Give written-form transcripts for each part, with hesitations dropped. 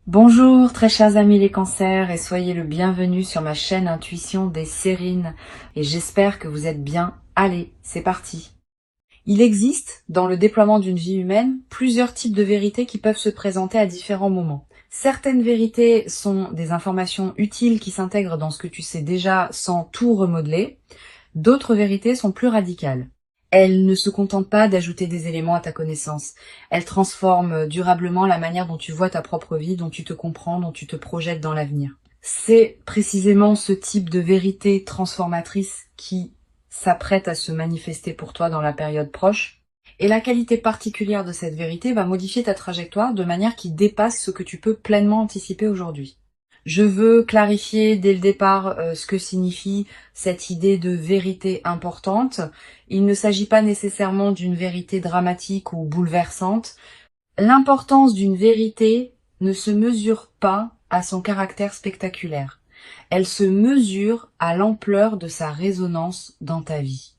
Bonjour très chers amis les cancers et soyez le bienvenu sur ma chaîne Intuition des Sérines et j'espère que vous êtes bien. Allez, c'est parti. Il existe, dans le déploiement d'une vie humaine, plusieurs types de vérités qui peuvent se présenter à différents moments. Certaines vérités sont des informations utiles qui s'intègrent dans ce que tu sais déjà sans tout remodeler. D'autres vérités sont plus radicales. Elles ne se contentent pas d'ajouter des éléments à ta connaissance. Elles transforment durablement la manière dont tu vois ta propre vie, dont tu te comprends, dont tu te projettes dans l'avenir. C'est précisément ce type de vérité transformatrice qui s'apprête à se manifester pour toi dans la période proche. Et la qualité particulière de cette vérité va modifier ta trajectoire de manière qui dépasse ce que tu peux pleinement anticiper aujourd'hui. Je veux clarifier dès le départ ce que signifie cette idée de vérité importante. Il ne s'agit pas nécessairement d'une vérité dramatique ou bouleversante. L'importance d'une vérité ne se mesure pas à son caractère spectaculaire. Elle se mesure à l'ampleur de sa résonance dans ta vie.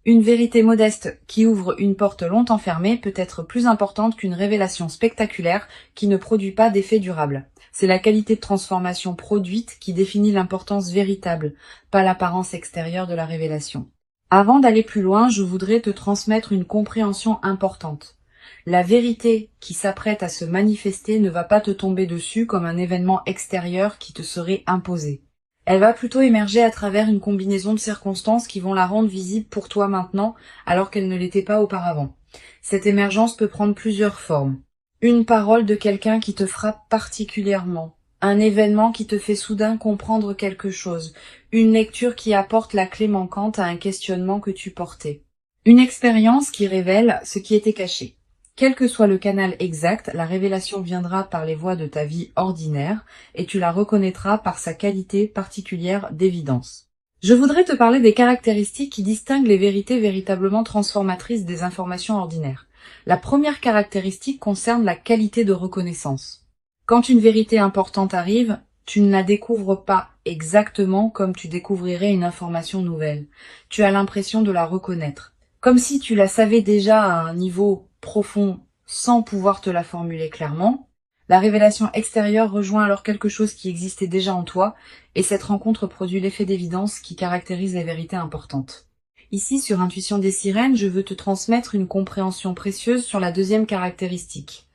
Une vérité modeste qui ouvre une porte longtemps fermée peut être plus importante qu'une révélation spectaculaire qui ne produit pas d'effet durable. C'est la qualité de transformation produite qui définit l'importance véritable, pas l'apparence extérieure de la révélation. Avant d'aller plus loin, je voudrais te transmettre une compréhension importante. La vérité qui s'apprête à se manifester ne va pas te tomber dessus comme un événement extérieur qui te serait imposé. Elle va plutôt émerger à travers une combinaison de circonstances qui vont la rendre visible pour toi maintenant alors qu'elle ne l'était pas auparavant. Cette émergence peut prendre plusieurs formes. Une parole de quelqu'un qui te frappe particulièrement, un événement qui te fait soudain comprendre quelque chose, une lecture qui apporte la clé manquante à un questionnement que tu portais, une expérience qui révèle ce qui était caché. Quel que soit le canal exact, la révélation viendra par les voies de ta vie ordinaire et tu la reconnaîtras par sa qualité particulière d'évidence. Je voudrais te parler des caractéristiques qui distinguent les vérités véritablement transformatrices des informations ordinaires. La première caractéristique concerne la qualité de reconnaissance. Quand une vérité importante arrive, tu ne la découvres pas exactement comme tu découvrirais une information nouvelle. Tu as l'impression de la reconnaître, comme si tu la savais déjà à un niveau profond sans pouvoir te la formuler clairement. La révélation extérieure rejoint alors quelque chose qui existait déjà en toi, et cette rencontre produit l'effet d'évidence qui caractérise les vérités importantes. Ici, sur Intuition des Sirènes, je veux te transmettre une compréhension précieuse sur la deuxième caractéristique.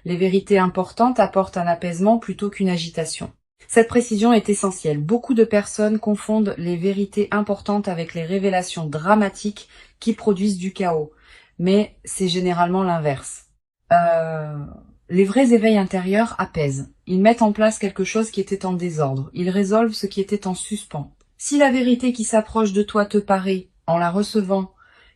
Les vérités importantes apportent un apaisement plutôt qu'une agitation. Cette précision est essentielle. Beaucoup de personnes confondent les vérités importantes avec les révélations dramatiques qui produisent du chaos. Mais c'est généralement l'inverse. Les vrais éveils intérieurs apaisent. Ils mettent en place quelque chose qui était en désordre. Ils résolvent ce qui était en suspens. Si la vérité qui s'approche de toi te paraît, en la recevant,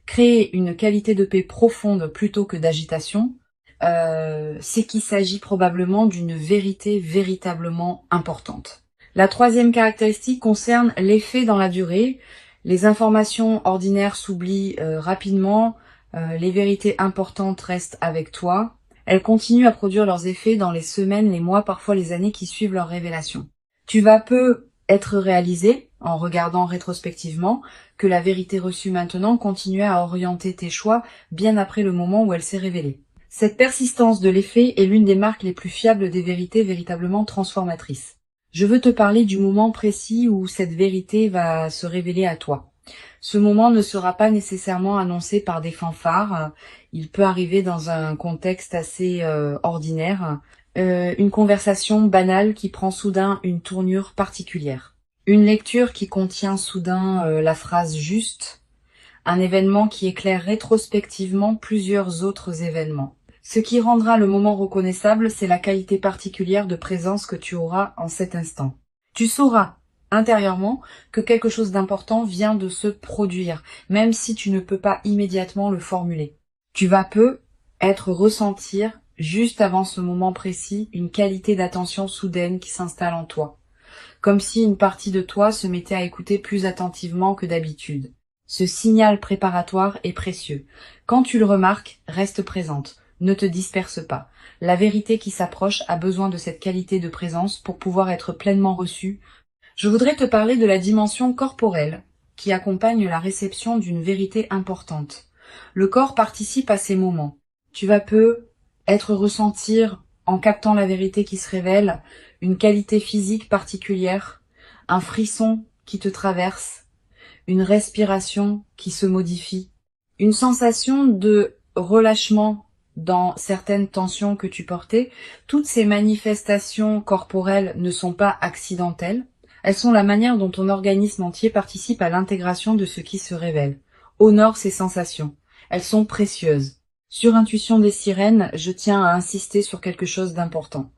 créer une qualité de paix profonde plutôt que d'agitation, c'est qu'il s'agit probablement d'une vérité véritablement importante. La troisième caractéristique concerne l'effet dans la durée. Les informations ordinaires s'oublient rapidement, les vérités importantes restent avec toi. Elles continuent à produire leurs effets dans les semaines, les mois, parfois les années qui suivent leur révélation. Tu vas peu être réalisé, en regardant rétrospectivement, que la vérité reçue maintenant continuait à orienter tes choix bien après le moment où elle s'est révélée. Cette persistance de l'effet est l'une des marques les plus fiables des vérités véritablement transformatrices. Je veux te parler du moment précis où cette vérité va se révéler à toi. Ce moment ne sera pas nécessairement annoncé par des fanfares, il peut arriver dans un contexte assez ordinaire, une conversation banale qui prend soudain une tournure particulière, une lecture qui contient soudain la phrase juste, un événement qui éclaire rétrospectivement plusieurs autres événements. Ce qui rendra le moment reconnaissable, c'est la qualité particulière de présence que tu auras en cet instant. Tu sauras intérieurement que quelque chose d'important vient de se produire, même si tu ne peux pas immédiatement le formuler. Tu vas peu être ressentir, juste avant ce moment précis, une qualité d'attention soudaine qui s'installe en toi, comme si une partie de toi se mettait à écouter plus attentivement que d'habitude. Ce signal préparatoire est précieux. Quand tu le remarques, reste présente. Ne te disperse pas. La vérité qui s'approche a besoin de cette qualité de présence pour pouvoir être pleinement reçue. Je voudrais te parler de la dimension corporelle qui accompagne la réception d'une vérité importante. Le corps participe à ces moments. Tu vas peu ressentir en captant la vérité qui se révèle, une qualité physique particulière, un frisson qui te traverse, une respiration qui se modifie, une sensation de relâchement dans certaines tensions que tu portais. Toutes ces manifestations corporelles ne sont pas accidentelles. Elles sont la manière dont ton organisme entier participe à l'intégration de ce qui se révèle. Honore ces sensations. Elles sont précieuses. Sur Intuition des sirènes, je tiens à insister sur quelque chose d'important.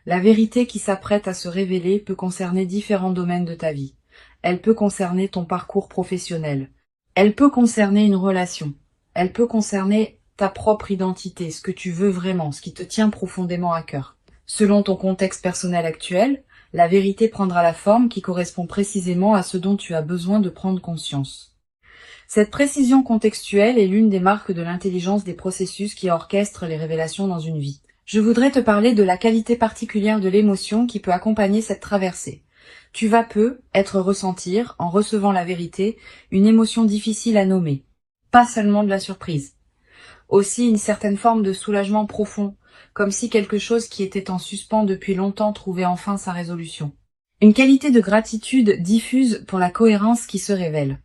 La vérité qui s'apprête à se révéler peut concerner différents domaines de ta vie. Elle peut concerner ton parcours professionnel. Elle peut concerner une relation. Elle peut concerner ta propre identité, ce que tu veux vraiment, ce qui te tient profondément à cœur. Selon ton contexte personnel actuel, la vérité prendra la forme qui correspond précisément à ce dont tu as besoin de prendre conscience. Cette précision contextuelle est l'une des marques de l'intelligence des processus qui orchestrent les révélations dans une vie. Je voudrais te parler de la qualité particulière de l'émotion qui peut accompagner cette traversée. Tu vas ressentir, en recevant la vérité, une émotion difficile à nommer. Pas seulement de la surprise. Aussi une certaine forme de soulagement profond, comme si quelque chose qui était en suspens depuis longtemps trouvait enfin sa résolution. Une qualité de gratitude diffuse pour la cohérence qui se révèle.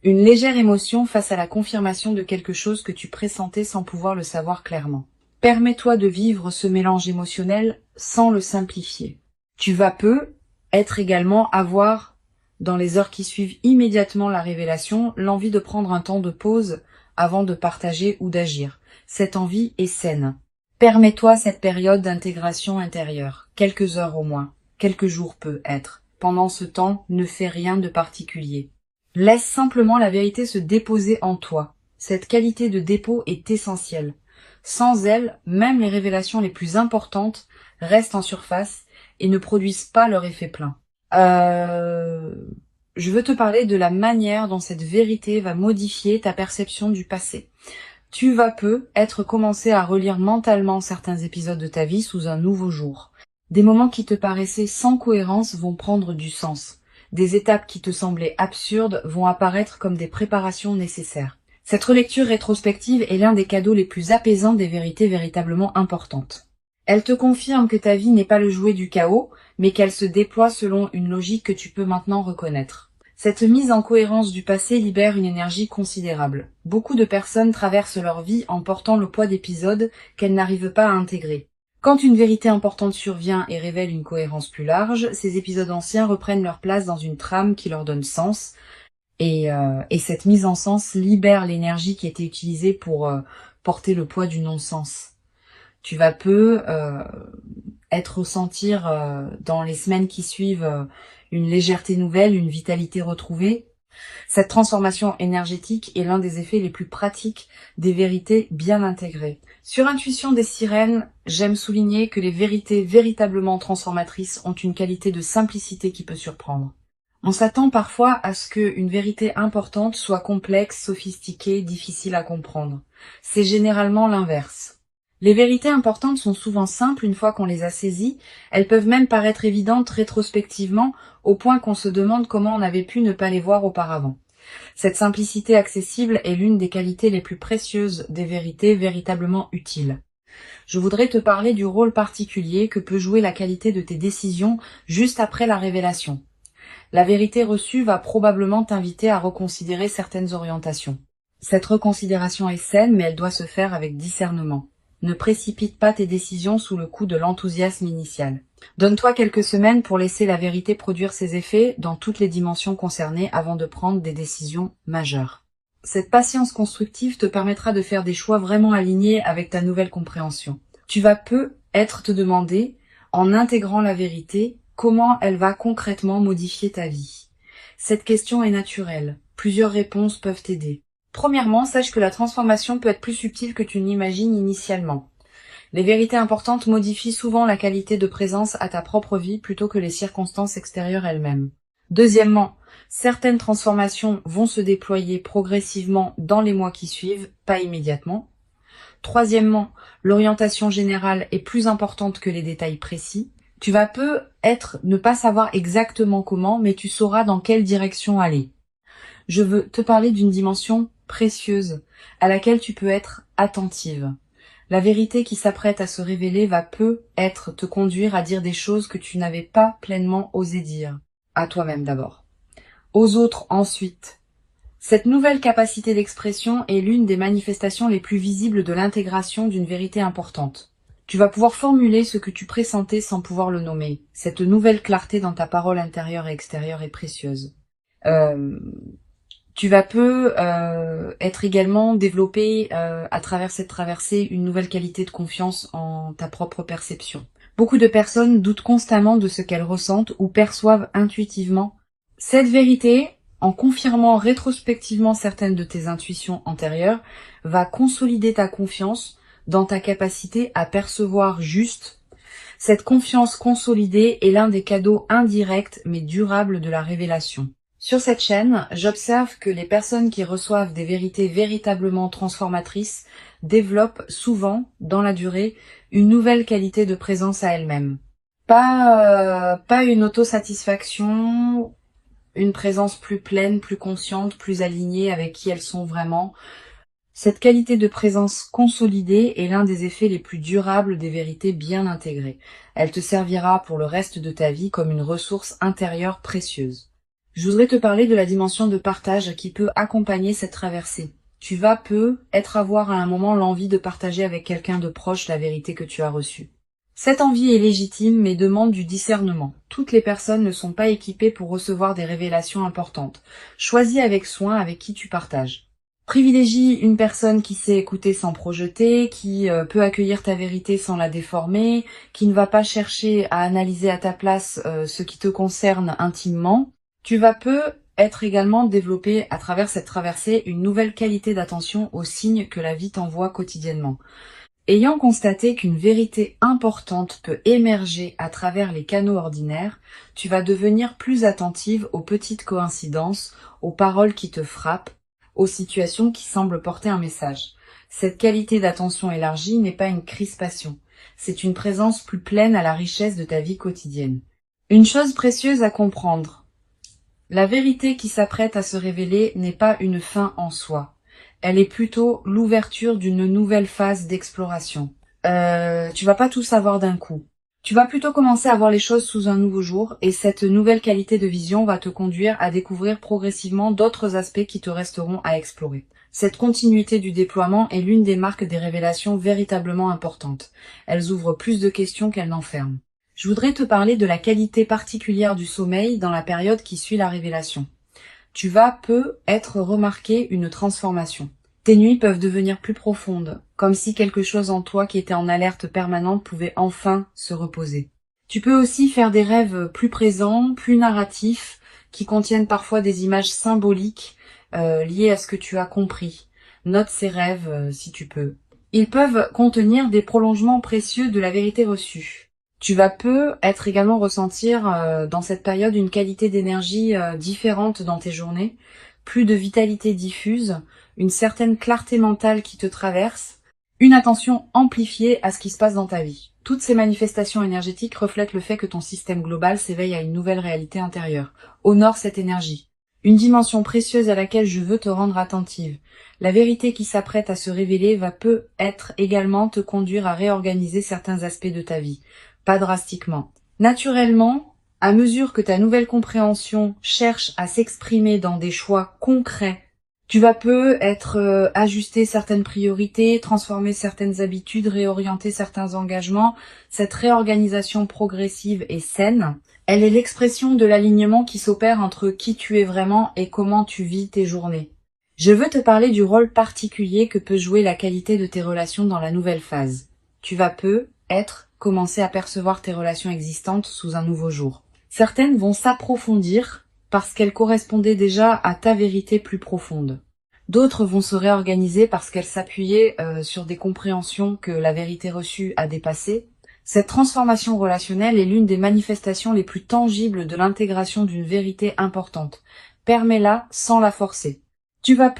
Une légère émotion face à la confirmation de quelque chose que tu pressentais sans pouvoir le savoir clairement. Permets-toi de vivre ce mélange émotionnel sans le simplifier. Tu vas avoir, dans les heures qui suivent immédiatement la révélation, l'envie de prendre un temps de pause avant de partager ou d'agir. Cette envie est saine. Permets-toi cette période d'intégration intérieure, quelques heures au moins, quelques jours peut être. Pendant ce temps, ne fais rien de particulier. Laisse simplement la vérité se déposer en toi. Cette qualité de dépôt est essentielle. Sans elle, même les révélations les plus importantes restent en surface et ne produisent pas leur effet plein. Je veux te parler de la manière dont cette vérité va modifier ta perception du passé. Tu vas commencer à relire mentalement certains épisodes de ta vie sous un nouveau jour. Des moments qui te paraissaient sans cohérence vont prendre du sens. Des étapes qui te semblaient absurdes vont apparaître comme des préparations nécessaires. Cette relecture rétrospective est l'un des cadeaux les plus apaisants des vérités véritablement importantes. Elle te confirme que ta vie n'est pas le jouet du chaos, mais qu'elle se déploie selon une logique que tu peux maintenant reconnaître. Cette mise en cohérence du passé libère une énergie considérable. Beaucoup de personnes traversent leur vie en portant le poids d'épisodes qu'elles n'arrivent pas à intégrer. Quand une vérité importante survient et révèle une cohérence plus large, ces épisodes anciens reprennent leur place dans une trame qui leur donne sens, et cette mise en sens libère l'énergie qui était utilisée pour porter le poids du non-sens. Tu vas ressentir dans les semaines qui suivent une légèreté nouvelle, une vitalité retrouvée. Cette transformation énergétique est l'un des effets les plus pratiques des vérités bien intégrées. Sur Intuition des sirènes, j'aime souligner que les vérités véritablement transformatrices ont une qualité de simplicité qui peut surprendre. On s'attend parfois à ce qu'une vérité importante soit complexe, sophistiquée, difficile à comprendre. C'est généralement l'inverse. Les vérités importantes sont souvent simples une fois qu'on les a saisies, elles peuvent même paraître évidentes rétrospectivement, au point qu'on se demande comment on avait pu ne pas les voir auparavant. Cette simplicité accessible est l'une des qualités les plus précieuses des vérités véritablement utiles. Je voudrais te parler du rôle particulier que peut jouer la qualité de tes décisions juste après la révélation. La vérité reçue va probablement t'inviter à reconsidérer certaines orientations. Cette reconsidération est saine, mais elle doit se faire avec discernement. Ne précipite pas tes décisions sous le coup de l'enthousiasme initial. Donne-toi quelques semaines pour laisser la vérité produire ses effets dans toutes les dimensions concernées avant de prendre des décisions majeures. Cette patience constructive te permettra de faire des choix vraiment alignés avec ta nouvelle compréhension. Tu vas te demander, en intégrant la vérité, comment elle va concrètement modifier ta vie. Cette question est naturelle. Plusieurs réponses peuvent t'aider. Premièrement, sache que la transformation peut être plus subtile que tu n'imagines initialement. Les vérités importantes modifient souvent la qualité de présence à ta propre vie plutôt que les circonstances extérieures elles-mêmes. Deuxièmement, certaines transformations vont se déployer progressivement dans les mois qui suivent, pas immédiatement. Troisièmement, l'orientation générale est plus importante que les détails précis. Tu vas ne pas savoir exactement comment, mais tu sauras dans quelle direction aller. Je veux te parler d'une dimension précieuse à laquelle tu peux être attentive. La vérité qui s'apprête à se révéler va peut-être te conduire à dire des choses que tu n'avais pas pleinement osé dire. À toi-même d'abord. Aux autres ensuite. Cette nouvelle capacité d'expression est l'une des manifestations les plus visibles de l'intégration d'une vérité importante. Tu vas pouvoir formuler ce que tu pressentais sans pouvoir le nommer. Cette nouvelle clarté dans ta parole intérieure et extérieure est précieuse. Tu vas être également développé à travers cette traversée une nouvelle qualité de confiance en ta propre perception. Beaucoup de personnes doutent constamment de ce qu'elles ressentent ou perçoivent intuitivement. Cette vérité, en confirmant rétrospectivement certaines de tes intuitions antérieures, va consolider ta confiance dans ta capacité à percevoir juste. Cette confiance consolidée est l'un des cadeaux indirects mais durables de la révélation. Sur cette chaîne, j'observe que les personnes qui reçoivent des vérités véritablement transformatrices développent souvent, dans la durée, une nouvelle qualité de présence à elles-mêmes. Pas une autosatisfaction, une présence plus pleine, plus consciente, plus alignée avec qui elles sont vraiment. Cette qualité de présence consolidée est l'un des effets les plus durables des vérités bien intégrées. Elle te servira pour le reste de ta vie comme une ressource intérieure précieuse. Je voudrais te parler de la dimension de partage qui peut accompagner cette traversée. Tu vas peut-être avoir à un moment l'envie de partager avec quelqu'un de proche la vérité que tu as reçue. Cette envie est légitime mais demande du discernement. Toutes les personnes ne sont pas équipées pour recevoir des révélations importantes. Choisis avec soin avec qui tu partages. Privilégie une personne qui sait écouter sans projeter, qui peut accueillir ta vérité sans la déformer, qui ne va pas chercher à analyser à ta place ce qui te concerne intimement. Tu vas être également développé à travers cette traversée une nouvelle qualité d'attention aux signes que la vie t'envoie quotidiennement. Ayant constaté qu'une vérité importante peut émerger à travers les canaux ordinaires, tu vas devenir plus attentive aux petites coïncidences, aux paroles qui te frappent, aux situations qui semblent porter un message. Cette qualité d'attention élargie n'est pas une crispation, c'est une présence plus pleine à la richesse de ta vie quotidienne. Une chose précieuse à comprendre. La vérité qui s'apprête à se révéler n'est pas une fin en soi. Elle est plutôt l'ouverture d'une nouvelle phase d'exploration. Tu vas pas tout savoir d'un coup. Tu vas plutôt commencer à voir les choses sous un nouveau jour et cette nouvelle qualité de vision va te conduire à découvrir progressivement d'autres aspects qui te resteront à explorer. Cette continuité du déploiement est l'une des marques des révélations véritablement importantes. Elles ouvrent plus de questions qu'elles n'enferment. Je voudrais te parler de la qualité particulière du sommeil dans la période qui suit la révélation. Tu vas peut-être remarquer une transformation. Tes nuits peuvent devenir plus profondes, comme si quelque chose en toi qui était en alerte permanente pouvait enfin se reposer. Tu peux aussi faire des rêves plus présents, plus narratifs, qui contiennent parfois des images symboliques liées à ce que tu as compris. Note ces rêves si tu peux. Ils peuvent contenir des prolongements précieux de la vérité reçue. Tu vas peut-être également ressentir dans cette période une qualité d'énergie différente dans tes journées, plus de vitalité diffuse, une certaine clarté mentale qui te traverse, une attention amplifiée à ce qui se passe dans ta vie. Toutes ces manifestations énergétiques reflètent le fait que ton système global s'éveille à une nouvelle réalité intérieure. Honore cette énergie. Une dimension précieuse à laquelle je veux te rendre attentive. La vérité qui s'apprête à se révéler va peut-être également te conduire à réorganiser certains aspects de ta vie. Pas drastiquement. Naturellement, à mesure que ta nouvelle compréhension cherche à s'exprimer dans des choix concrets, tu vas peut-être ajuster certaines priorités, transformer certaines habitudes, réorienter certains engagements. Cette réorganisation progressive et saine, elle est l'expression de l'alignement qui s'opère entre qui tu es vraiment et comment tu vis tes journées. Je veux te parler du rôle particulier que peut jouer la qualité de tes relations dans la nouvelle phase. Tu vas peut-être commencer à percevoir tes relations existantes sous un nouveau jour. Certaines vont s'approfondir parce qu'elles correspondaient déjà à ta vérité plus profonde. D'autres vont se réorganiser parce qu'elles s'appuyaient sur des compréhensions que la vérité reçue a dépassées. Cette transformation relationnelle est l'une des manifestations les plus tangibles de l'intégration d'une vérité importante. Permets-la sans la forcer. Tu vas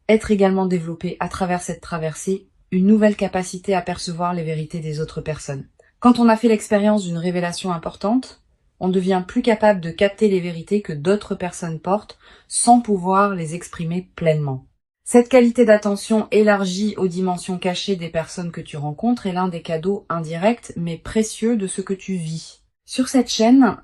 être également développé à travers cette traversée une nouvelle capacité à percevoir les vérités des autres personnes. Quand on a fait l'expérience d'une révélation importante, on devient plus capable de capter les vérités que d'autres personnes portent sans pouvoir les exprimer pleinement. Cette qualité d'attention élargie aux dimensions cachées des personnes que tu rencontres est l'un des cadeaux indirects mais précieux de ce que tu vis. Sur cette chaîne,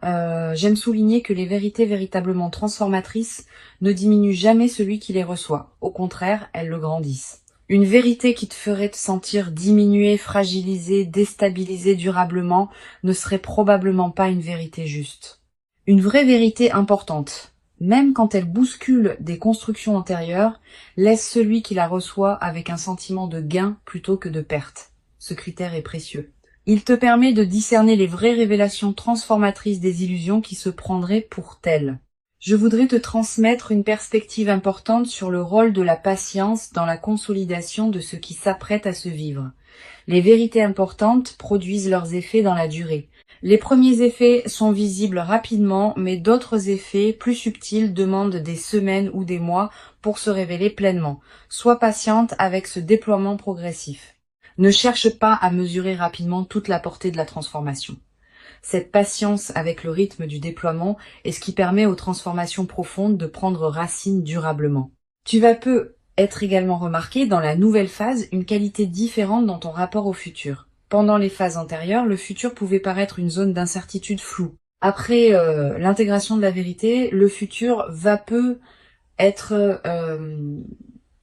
j'aime souligner que les vérités véritablement transformatrices ne diminuent jamais celui qui les reçoit. Au contraire, elles le grandissent. Une vérité qui te ferait te sentir diminué, fragilisé, déstabilisé durablement ne serait probablement pas une vérité juste. Une vraie vérité importante, même quand elle bouscule des constructions antérieures, laisse celui qui la reçoit avec un sentiment de gain plutôt que de perte. Ce critère est précieux. Il te permet de discerner les vraies révélations transformatrices des illusions qui se prendraient pour telles. Je voudrais te transmettre une perspective importante sur le rôle de la patience dans la consolidation de ce qui s'apprête à se vivre. Les vérités importantes produisent leurs effets dans la durée. Les premiers effets sont visibles rapidement, mais d'autres effets plus subtils demandent des semaines ou des mois pour se révéler pleinement. Sois patiente avec ce déploiement progressif. Ne cherche pas à mesurer rapidement toute la portée de la transformation. Cette patience avec le rythme du déploiement est ce qui permet aux transformations profondes de prendre racine durablement. Tu vas peu être également remarqué dans la nouvelle phase une qualité différente dans ton rapport au futur. Pendant les phases antérieures, le futur pouvait paraître une zone d'incertitude floue. Après l'intégration de la vérité, le futur va peu être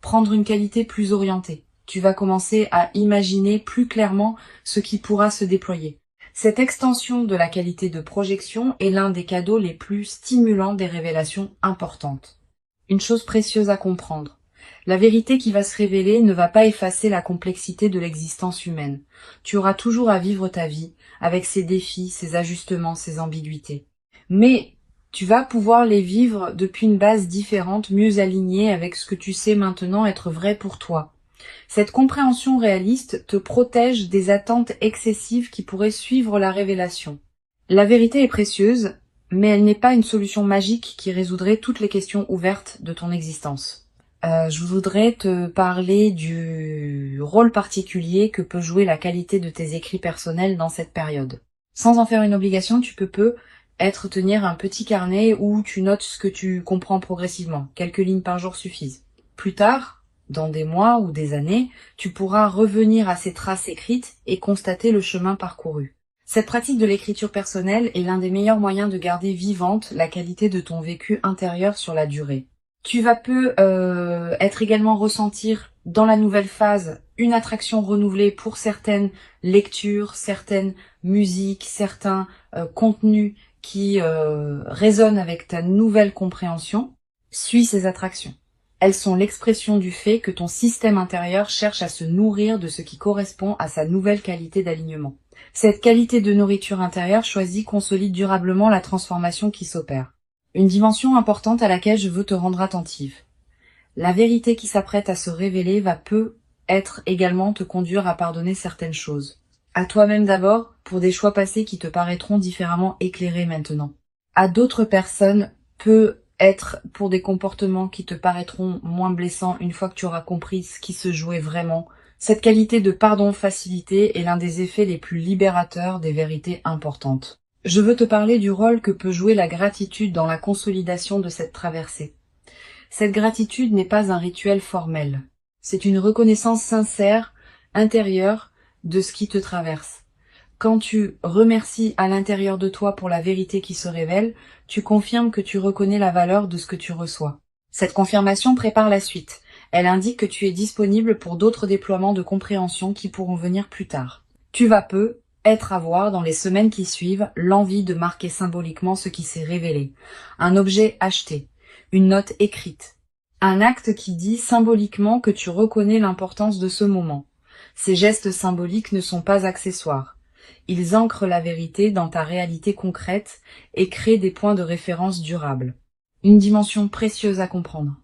prendre une qualité plus orientée. Tu vas commencer à imaginer plus clairement ce qui pourra se déployer. Cette extension de la qualité de projection est l'un des cadeaux les plus stimulants des révélations importantes. Une chose précieuse à comprendre. La vérité qui va se révéler ne va pas effacer la complexité de l'existence humaine. Tu auras toujours à vivre ta vie, avec ses défis, ses ajustements, ses ambiguïtés. Mais tu vas pouvoir les vivre depuis une base différente, mieux alignée avec ce que tu sais maintenant être vrai pour toi. Cette compréhension réaliste te protège des attentes excessives qui pourraient suivre la révélation. La vérité est précieuse, mais elle n'est pas une solution magique qui résoudrait toutes les questions ouvertes de ton existence. Je voudrais te parler du rôle particulier que peut jouer la qualité de tes écrits personnels dans cette période. Sans en faire une obligation, tu peux tenir un petit carnet où tu notes ce que tu comprends progressivement. Quelques lignes par jour suffisent. Plus tard, dans des mois ou des années, tu pourras revenir à ces traces écrites et constater le chemin parcouru. Cette pratique de l'écriture personnelle est l'un des meilleurs moyens de garder vivante la qualité de ton vécu intérieur sur la durée. Tu vas être également ressentir dans la nouvelle phase une attraction renouvelée pour certaines lectures, certaines musiques, certains contenus qui résonnent avec ta nouvelle compréhension. Suis ces attractions. Elles sont l'expression du fait que ton système intérieur cherche à se nourrir de ce qui correspond à sa nouvelle qualité d'alignement. Cette qualité de nourriture intérieure choisie consolide durablement la transformation qui s'opère. Une dimension importante à laquelle je veux te rendre attentive. La vérité qui s'apprête à se révéler va peut-être également te conduire à pardonner certaines choses. À toi-même d'abord, pour des choix passés qui te paraîtront différemment éclairés maintenant. À d'autres personnes, peut-être pour des comportements qui te paraîtront moins blessants une fois que tu auras compris ce qui se jouait vraiment. Cette qualité de pardon facilité est l'un des effets les plus libérateurs des vérités importantes. Je veux te parler du rôle que peut jouer la gratitude dans la consolidation de cette traversée. Cette gratitude n'est pas un rituel formel. C'est une reconnaissance sincère, intérieure, de ce qui te traverse. Quand tu remercies à l'intérieur de toi pour la vérité qui se révèle, tu confirmes que tu reconnais la valeur de ce que tu reçois. Cette confirmation prépare la suite. Elle indique que tu es disponible pour d'autres déploiements de compréhension qui pourront venir plus tard. Tu vas être à voir dans les semaines qui suivent l'envie de marquer symboliquement ce qui s'est révélé. Un objet acheté, une note écrite, un acte qui dit symboliquement que tu reconnais l'importance de ce moment. Ces gestes symboliques ne sont pas accessoires. Ils ancrent la vérité dans ta réalité concrète et créent des points de référence durables. Une dimension précieuse à comprendre.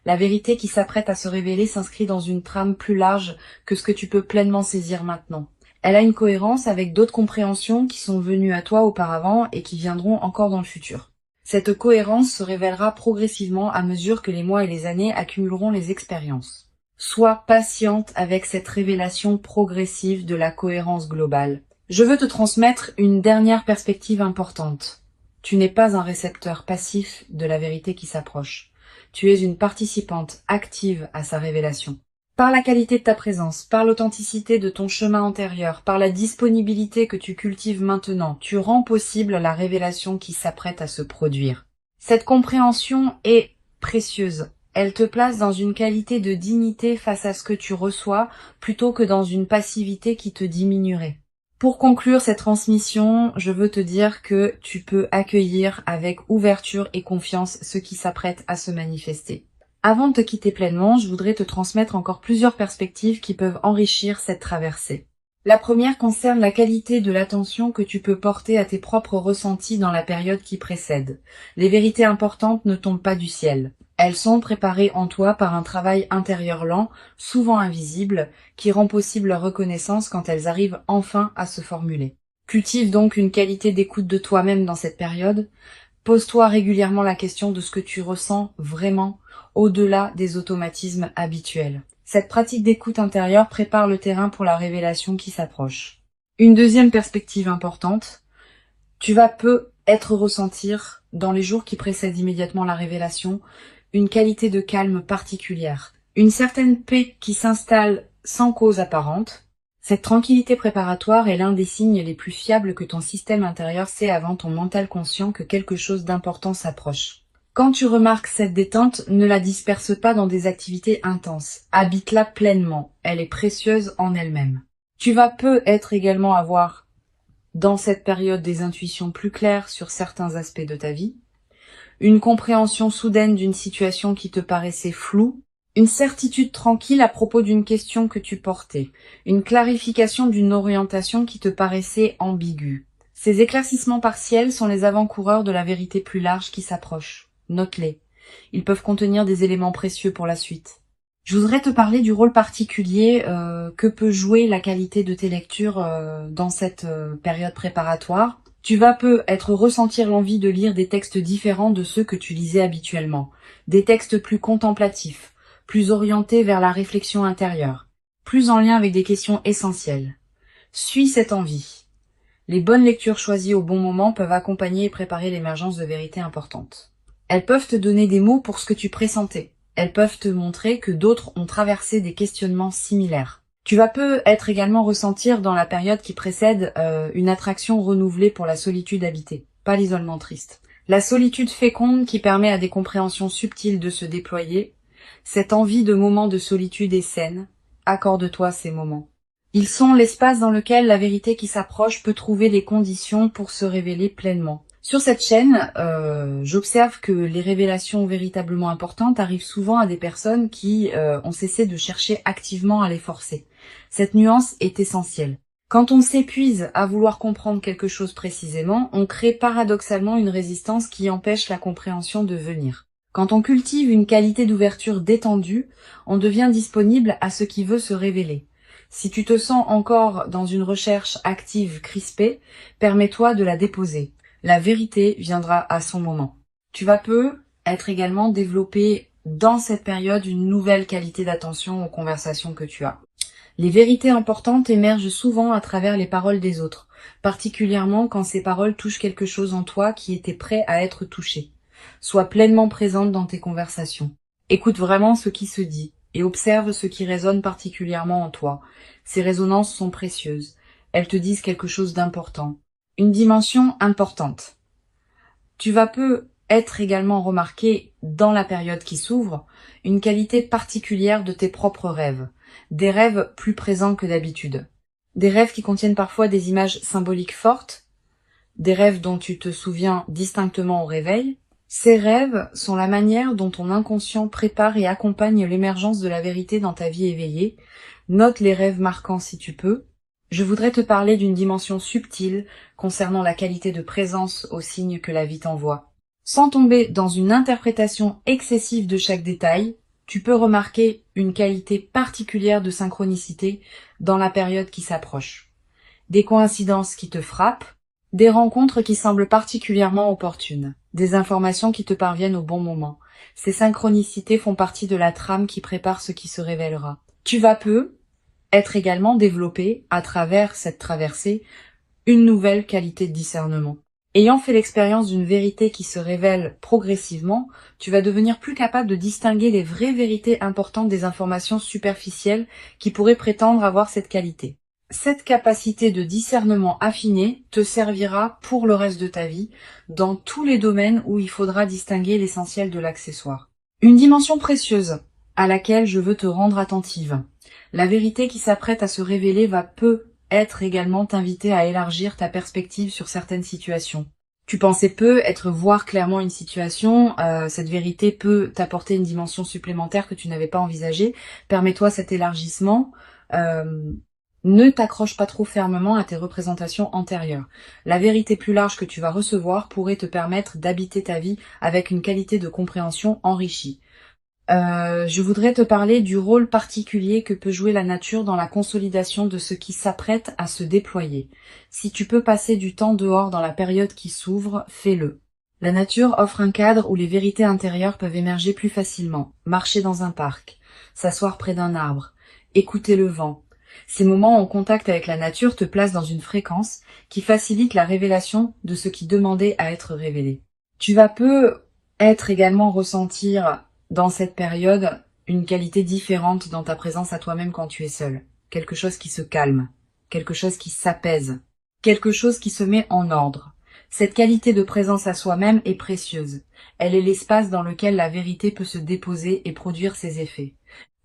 La vérité qui s'apprête à se révéler s'inscrit dans une trame plus large que ce que tu peux pleinement saisir maintenant. Elle a une cohérence avec d'autres compréhensions qui sont venues à toi auparavant et qui viendront encore dans le futur. Cette cohérence se révélera progressivement à mesure que les mois et les années accumuleront les expériences. Sois patiente avec cette révélation progressive de la cohérence globale. Je veux te transmettre une dernière perspective importante. Tu n'es pas un récepteur passif de la vérité qui s'approche. Tu es une participante active à sa révélation. Par la qualité de ta présence, par l'authenticité de ton chemin antérieur, par la disponibilité que tu cultives maintenant, tu rends possible la révélation qui s'apprête à se produire. Cette compréhension est précieuse. Elle te place dans une qualité de dignité face à ce que tu reçois, plutôt que dans une passivité qui te diminuerait. Pour conclure cette transmission, je veux te dire que tu peux accueillir avec ouverture et confiance ce qui s'apprête à se manifester. Avant de te quitter pleinement, je voudrais te transmettre encore plusieurs perspectives qui peuvent enrichir cette traversée. La première concerne la qualité de l'attention que tu peux porter à tes propres ressentis dans la période qui précède. Les vérités importantes ne tombent pas du ciel. Elles sont préparées en toi par un travail intérieur lent, souvent invisible, qui rend possible leur reconnaissance quand elles arrivent enfin à se formuler. Cultive donc une qualité d'écoute de toi-même dans cette période. Pose-toi régulièrement la question de ce que tu ressens vraiment, au-delà des automatismes habituels. Cette pratique d'écoute intérieure prépare le terrain pour la révélation qui s'approche. Une deuxième perspective importante, tu vas peut-être ressentir, dans les jours qui précèdent immédiatement la révélation, une qualité de calme particulière, une certaine paix qui s'installe sans cause apparente. Cette tranquillité préparatoire est l'un des signes les plus fiables que ton système intérieur sait avant ton mental conscient que quelque chose d'important s'approche. Quand tu remarques cette détente, ne la disperse pas dans des activités intenses. Habite-la pleinement. Elle est précieuse en elle-même. Tu vas peut-être également avoir, dans cette période, des intuitions plus claires sur certains aspects de ta vie, une compréhension soudaine d'une situation qui te paraissait floue, une certitude tranquille à propos d'une question que tu portais, une clarification d'une orientation qui te paraissait ambiguë. Ces éclaircissements partiels sont les avant-coureurs de la vérité plus large qui s'approche. Note-les. Ils peuvent contenir des éléments précieux pour la suite. Je voudrais te parler du rôle particulier que peut jouer la qualité de tes lectures dans cette période préparatoire. Tu vas peut-être ressentir l'envie de lire des textes différents de ceux que tu lisais habituellement. Des textes plus contemplatifs, plus orientés vers la réflexion intérieure, plus en lien avec des questions essentielles. Suis cette envie. Les bonnes lectures choisies au bon moment peuvent accompagner et préparer l'émergence de vérités importantes. Elles peuvent te donner des mots pour ce que tu pressentais. Elles peuvent te montrer que d'autres ont traversé des questionnements similaires. Tu vas peut-être également ressentir dans la période qui précède une attraction renouvelée pour la solitude habitée, pas l'isolement triste. La solitude féconde qui permet à des compréhensions subtiles de se déployer. Cette envie de moments de solitude est saine. Accorde-toi ces moments. Ils sont l'espace dans lequel la vérité qui s'approche peut trouver les conditions pour se révéler pleinement. Sur cette chaîne, j'observe que les révélations véritablement importantes arrivent souvent à des personnes qui ont cessé de chercher activement à les forcer. Cette nuance est essentielle. Quand on s'épuise à vouloir comprendre quelque chose précisément, on crée paradoxalement une résistance qui empêche la compréhension de venir. Quand on cultive une qualité d'ouverture détendue, on devient disponible à ce qui veut se révéler. Si tu te sens encore dans une recherche active crispée, permets-toi de la déposer. La vérité viendra à son moment. Tu vas peut-être également développer dans cette période une nouvelle qualité d'attention aux conversations que tu as. Les vérités importantes émergent souvent à travers les paroles des autres, particulièrement quand ces paroles touchent quelque chose en toi qui était prêt à être touché. Sois pleinement présente dans tes conversations. Écoute vraiment ce qui se dit et observe ce qui résonne particulièrement en toi. Ces résonances sont précieuses. Elles te disent quelque chose d'important. Une dimension importante. Tu vas peut-être également remarquer, dans la période qui s'ouvre, une qualité particulière de tes propres rêves. Des rêves plus présents que d'habitude. Des rêves qui contiennent parfois des images symboliques fortes. Des rêves dont tu te souviens distinctement au réveil. Ces rêves sont la manière dont ton inconscient prépare et accompagne l'émergence de la vérité dans ta vie éveillée. Note les rêves marquants si tu peux. Je voudrais te parler d'une dimension subtile concernant la qualité de présence aux signes que la vie t'envoie. Sans tomber dans une interprétation excessive de chaque détail, tu peux remarquer une qualité particulière de synchronicité dans la période qui s'approche. Des coïncidences qui te frappent, des rencontres qui semblent particulièrement opportunes, des informations qui te parviennent au bon moment. Ces synchronicités font partie de la trame qui prépare ce qui se révélera. Tu vas être également développé, à travers cette traversée, une nouvelle qualité de discernement. Ayant fait l'expérience d'une vérité qui se révèle progressivement, tu vas devenir plus capable de distinguer les vraies vérités importantes des informations superficielles qui pourraient prétendre avoir cette qualité. Cette capacité de discernement affiné te servira pour le reste de ta vie, dans tous les domaines où il faudra distinguer l'essentiel de l'accessoire. Une dimension précieuse à laquelle je veux te rendre attentive. La vérité qui s'apprête à se révéler va peut-être également t'inviter à élargir ta perspective sur certaines situations. Tu pensais peut-être voir clairement une situation, cette vérité peut t'apporter une dimension supplémentaire que tu n'avais pas envisagée. Permets-toi cet élargissement. Ne t'accroche pas trop fermement à tes représentations antérieures. La vérité plus large que tu vas recevoir pourrait te permettre d'habiter ta vie avec une qualité de compréhension enrichie. Je voudrais te parler du rôle particulier que peut jouer la nature dans la consolidation de ce qui s'apprête à se déployer. Si tu peux passer du temps dehors dans la période qui s'ouvre, fais-le. La nature offre un cadre où les vérités intérieures peuvent émerger plus facilement. Marcher dans un parc, s'asseoir près d'un arbre, écouter le vent. Ces moments en contact avec la nature te placent dans une fréquence qui facilite la révélation de ce qui demandait à être révélé. Tu vas peut-être également ressentir dans cette période une qualité différente dans ta présence à toi-même quand tu es seul. Quelque chose qui se calme, quelque chose qui s'apaise, quelque chose qui se met en ordre. Cette qualité de présence à soi-même est précieuse. Elle est l'espace dans lequel la vérité peut se déposer et produire ses effets.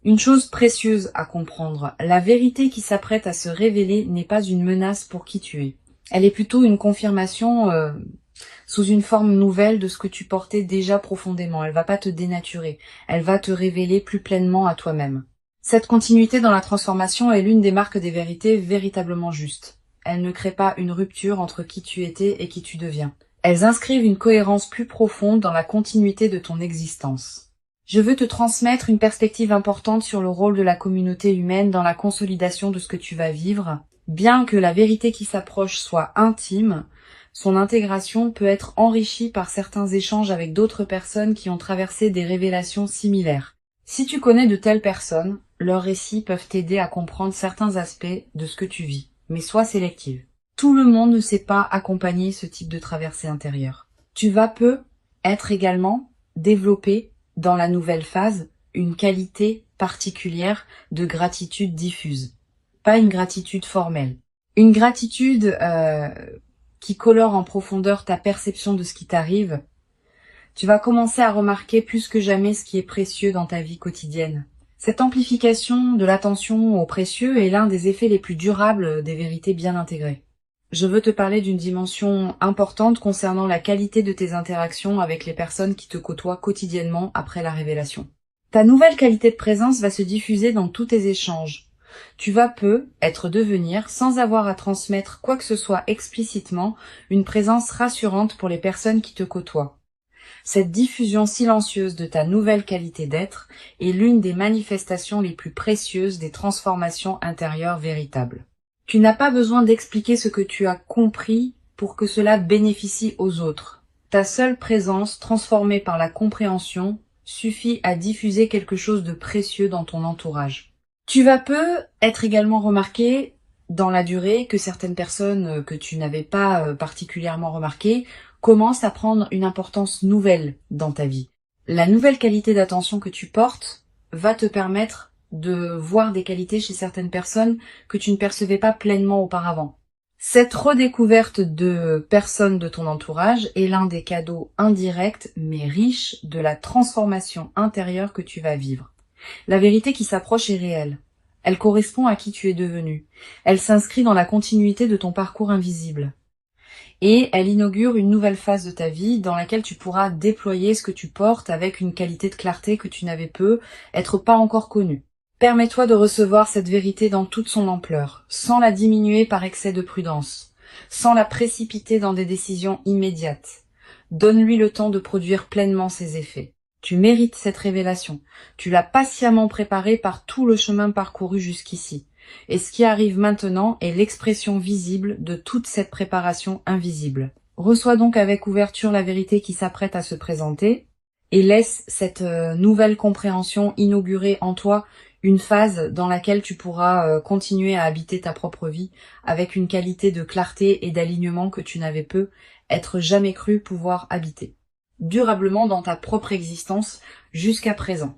Une chose précieuse à comprendre, la vérité qui s'apprête à se révéler n'est pas une menace pour qui tu es. Elle est plutôt une confirmation sous une forme nouvelle de ce que tu portais déjà profondément. Elle va pas te dénaturer, elle va te révéler plus pleinement à toi-même. Cette continuité dans la transformation est l'une des marques des vérités véritablement justes. Elles ne créent pas une rupture entre qui tu étais et qui tu deviens. Elles inscrivent une cohérence plus profonde dans la continuité de ton existence. Je veux te transmettre une perspective importante sur le rôle de la communauté humaine dans la consolidation de ce que tu vas vivre. Bien que la vérité qui s'approche soit intime, son intégration peut être enrichie par certains échanges avec d'autres personnes qui ont traversé des révélations similaires. Si tu connais de telles personnes, leurs récits peuvent t'aider à comprendre certains aspects de ce que tu vis, mais sois sélective. Tout le monde ne sait pas accompagner ce type de traversée intérieure. Tu vas peut-être également développer dans la nouvelle phase une qualité particulière de gratitude diffuse. Pas une gratitude formelle. Une gratitude qui colore en profondeur ta perception de ce qui t'arrive. Tu vas commencer à remarquer plus que jamais ce qui est précieux dans ta vie quotidienne. Cette amplification de l'attention au précieux est l'un des effets les plus durables des vérités bien intégrées. Je veux te parler d'une dimension importante concernant la qualité de tes interactions avec les personnes qui te côtoient quotidiennement après la révélation. Ta nouvelle qualité de présence va se diffuser dans tous tes échanges. Tu vas peut-être devenir, sans avoir à transmettre quoi que ce soit explicitement, une présence rassurante pour les personnes qui te côtoient. Cette diffusion silencieuse de ta nouvelle qualité d'être est l'une des manifestations les plus précieuses des transformations intérieures véritables. Tu n'as pas besoin d'expliquer ce que tu as compris pour que cela bénéficie aux autres. Ta seule présence, transformée par la compréhension, suffit à diffuser quelque chose de précieux dans ton entourage. Tu vas peut-être également remarquer dans la durée que certaines personnes que tu n'avais pas particulièrement remarquées commencent à prendre une importance nouvelle dans ta vie. La nouvelle qualité d'attention que tu portes va te permettre de voir des qualités chez certaines personnes que tu ne percevais pas pleinement auparavant. Cette redécouverte de personnes de ton entourage est l'un des cadeaux indirects mais riches de la transformation intérieure que tu vas vivre. La vérité qui s'approche est réelle. Elle correspond à qui tu es devenu. Elle s'inscrit dans la continuité de ton parcours invisible. Et elle inaugure une nouvelle phase de ta vie dans laquelle tu pourras déployer ce que tu portes avec une qualité de clarté que tu n'avais peut-être pas encore connue. Permets-toi de recevoir cette vérité dans toute son ampleur, sans la diminuer par excès de prudence, sans la précipiter dans des décisions immédiates. Donne-lui le temps de produire pleinement ses effets. Tu mérites cette révélation. Tu l'as patiemment préparée par tout le chemin parcouru jusqu'ici. Et ce qui arrive maintenant est l'expression visible de toute cette préparation invisible. Reçois donc avec ouverture la vérité qui s'apprête à se présenter et laisse cette nouvelle compréhension inaugurer en toi Une phase dans laquelle tu pourras continuer à habiter ta propre vie avec une qualité de clarté et d'alignement que tu n'avais peut-être jamais cru pouvoir habiter durablement dans ta propre existence jusqu'à présent.